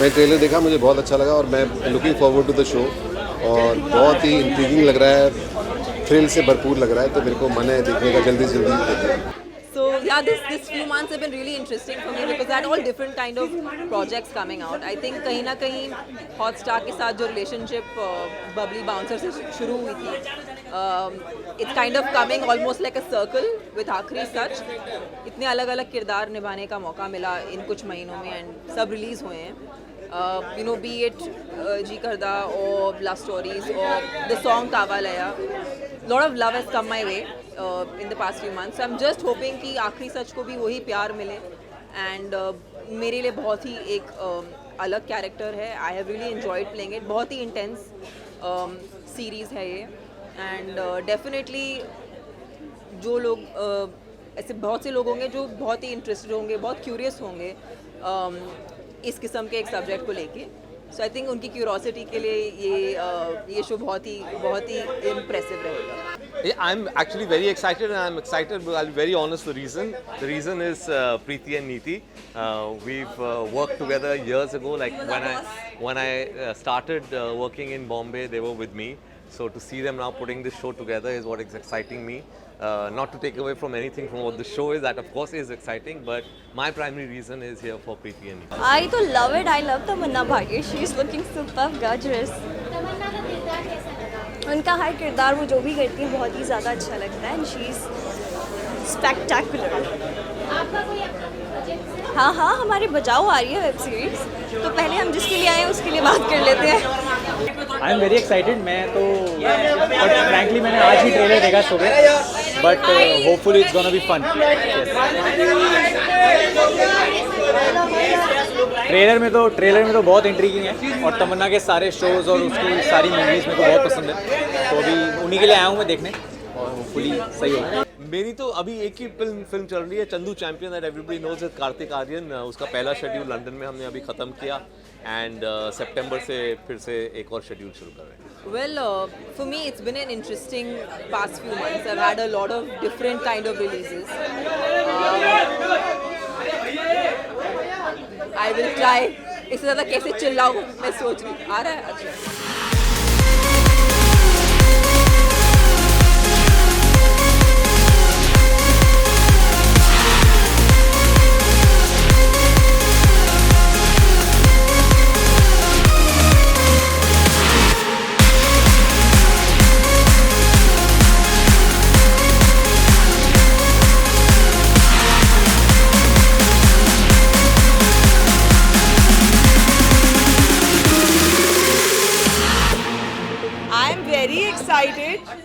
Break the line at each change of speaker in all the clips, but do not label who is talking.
मैं ट्रेलर देखा, मुझे बहुत अच्छा लगा और मैं looking forward to the show और बहुत ही इंट्रीगिंग लग रहा है, थ्रिल से भरपूर लग रहा है, तो मेरे को मन है देखने का, जल्दी से जल्दी देखने।
So yeah, this few months have been really interesting for me because I had all different kind of projects coming out. I think कहीं ना कहीं Hotstar के साथ जो relationship Bubbly Bouncer से शुरू हुई थी, it's kind of coming almost like a circle with आखिरी सच. इतने अलग अलग किरदार निभाने का मौका मिला इन कुछ महीनों में and सब रिलीज हुए हैं. You know, be it Ji Karda or Love Stories or the song Kavalaya. Lot of love has come my way in the past few months. So I'm just hoping कि आखिरी सच को भी वही प्यार मिले and मेरे लिए बहुत ही एक अलग कैरेक्टर है. I have really enjoyed playing it. बहुत ही intense series है ये and definitely जो लोग ऐसे बहुत से लोग होंगे जो बहुत ही इंटरेस्टेड होंगे, बहुत क्यूरियस होंगे इस किस्म के एक सब्जेक्ट को लेके. सो आई थिंक उनकी क्यूरोसिटी के लिए ये शो बहुत ही इम्प्रेसिव रहेगा.
Yeah, I'm actually very excited, and I'm excited, but I'll be very honest. The reason is Preeti and Neeti. We've worked together years ago. Like when I started working in Bombay, they were with me. So to see them now putting this show together is what is exciting me. Not to take away from anything from what the show is, that of course is exciting, but my primary reason is here for Preeti and Neeti.
I to love it. I love Tamanna Bhagya. She's looking superb, gorgeous. उनका हर किरदार वो जो भी करती है बहुत ही ज़्यादा अच्छा लगता है. And she is spectacular. हाँ, हमारे बचाओ आ रही है वेब सीरीज, तो पहले हम जिसके लिए आए हैं उसके लिए बात कर लेते हैं.
I am very excited. मैं तो बट फ्रैंकली मैंने आज ही ट्रेलर देखा सुबह, but hopefully it's gonna be fun. Trailer में तो बहुत इंट्रीगिंग है और तमन्ना के सारे शोज़ और उसकी सारी मूवीज़ मेरे को बहुत पसंद है, तो अभी उन्हीं के लिए आया हूँ मैं देखने और होपफुली सही होगा.
मेरी तो अभी एक ही फिल्म चल रही है, Chandu Champion, that everybody knows, Kartik Aaryan. उसका पहला शेड्यूल लंदन में हमने अभी ख़त्म किया एंड सितंबर से फिर से एक और शेड्यूल शुरू कर रहे हैं.
Well, for me it's been an interesting past few months. I've had a lot of different kind of releases. I will try. इससे ज़्यादा कैसे चिल्लाऊँ मैं सोच रही हूँ. आ रहा है अच्छा.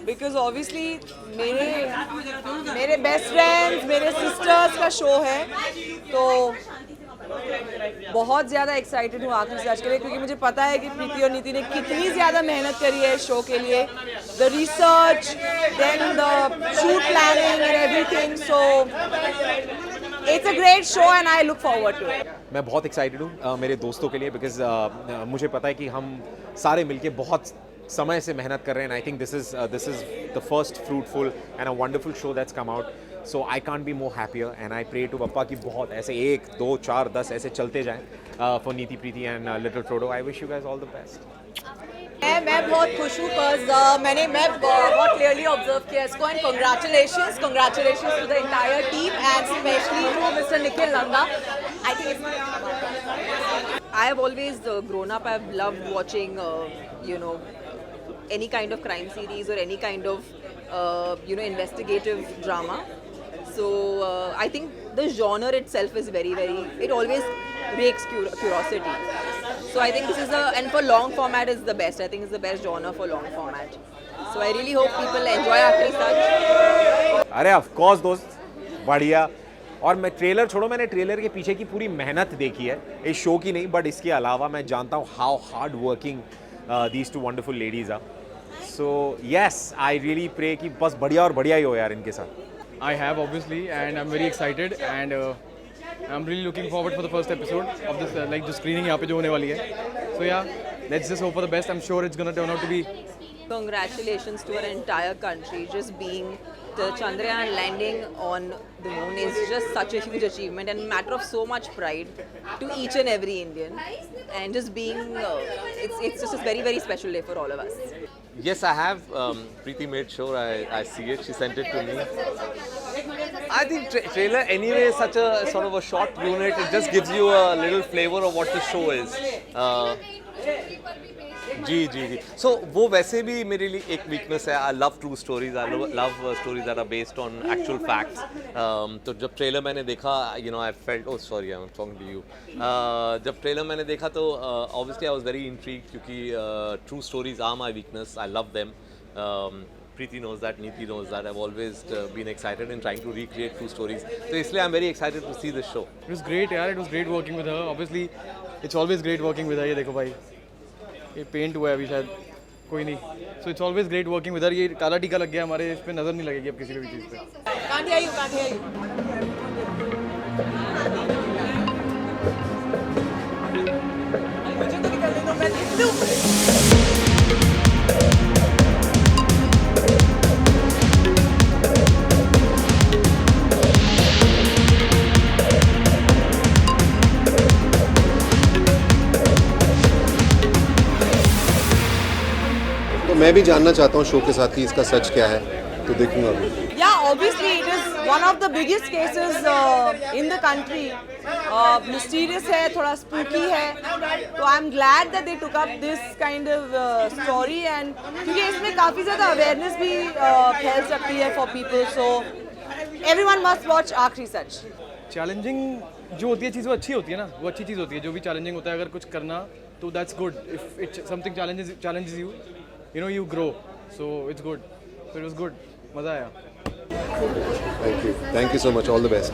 बिकॉज ऑब्वियसली मेरे बेस्ट फ्रेंड्स, मेरे सिस्टर्स का शो है, तो बहुत ज़्यादा एक्साइटेड हूँ आखिरी सच के लिए, क्योंकि मुझे पता है कि प्रीति और नीति ने कितनी ज़्यादा मेहनत करी है शो के लिए. The research, then the shoot planning and everything. So it's a great show and I look forward to it.
मैं बहुत एक्साइटेड हूँ मेरे दोस्तों के लिए, बिकॉज मुझे पता है कि हम सारे मिलके बहुत समय से मेहनत कर रहे हैं. I think this is the first fruitful and a wonderful show that's come out. So I can't be more happier and I pray to papa कि बहुत ऐसे 1, 2, 4, 10 ऐसे चलते जाएं for Niti, Preeti and little Frodo. I wish you guys all the best.
मैं बहुत खुश हूँ बिकॉज मैं बहुत क्लियरली ऑब्जर्व किया इसको. And congratulations to the entire team and specially to mister Nikhil Nanda. I think I have always grown up. I've loved watching any kind of crime series or any kind of investigative drama. So I think the genre itself is very, it always wakes curiosity. So I think this is and for long format is the best. I think it's the best genre for long format. So I really hope people enjoy Aakhri Sach.
अरे of course दोस्त, बढ़िया. और मैं trailer छोड़ो, मैंने trailer के पीछे की पूरी मेहनत देखी है, इस शो की नहीं, बट इसके अलावा मैं जानता हूँ how hard working these two wonderful ladies are. So yes, I really pray कि बस बढ़िया और बढ़िया ही हो यार इनके साथ.
I have obviously, and I'm very excited, and I'm really looking forward for the first episode of this like the screening यहाँ पे जो होने वाली है. So yeah, let's just hope for the best. I'm sure it's gonna turn out to be.
Congratulations to our entire country just being the Chandrayaan landing on the moon is just such a huge achievement and a matter of so much pride to each and every Indian. And just being, it's just a very, very special day for all of us.
Yes, I have. Preeti made sure I see it. She sent it to me. I think trailer anyway is such a sort of a short unit. It just gives you a little flavor of what the show is. जी सो वो वैसे भी मेरे लिए एक weakness है. I love true stories, I love stories that are based on actual facts. तो जब trailer मैंने देखा, you know, I felt, oh sorry I am talking to you. जब ट्रेलर मैंने देखा तो obviously I was very intrigued, क्योंकि true stories are my weakness. I love them. Preeti knows that, Neeti knows that. I've always been excited in trying to recreate true stories. So इसलिए I'm very excited to see this show.
It was great यार, it was great working with her. Obviously, it's always great working with her. ये देखो भाई, ये paint हुआ है अभी शायद, कोई नहीं. So it's always great working with her. ये काला टीका लग गया हमारे इस पे, नज़र नहीं लगेगी अब किसी भी चीज़ पे.
Can't hear you. मुझे तो निकलने दो, मैं देख लूं.
तो मैं भी जानना चाहता हूँ शो के साथ कि इसका सच क्या है, तो देखूंगा अभी.
Yeah, obviously it is one of the biggest cases in the country. Mysterious है, थोड़ा spooky है. तो I'm glad that they took up this kind of story, and क्योंकि इसमें काफ़ी ज़्यादा awareness भी फैल सकती है for people. So everyone must watch आखिरी सच.
चैलेंजिंग जो होती है चीज़, वो अच्छी होती है ना, वो अच्छी चीज़ होती है. जो भी चैलेंजिंग होता है, अगर कुछ करना तो that's good. If it something challenges you, you know, you grow. So it's good. So it was good. मज़ा आया.
Thank you so much, all the best.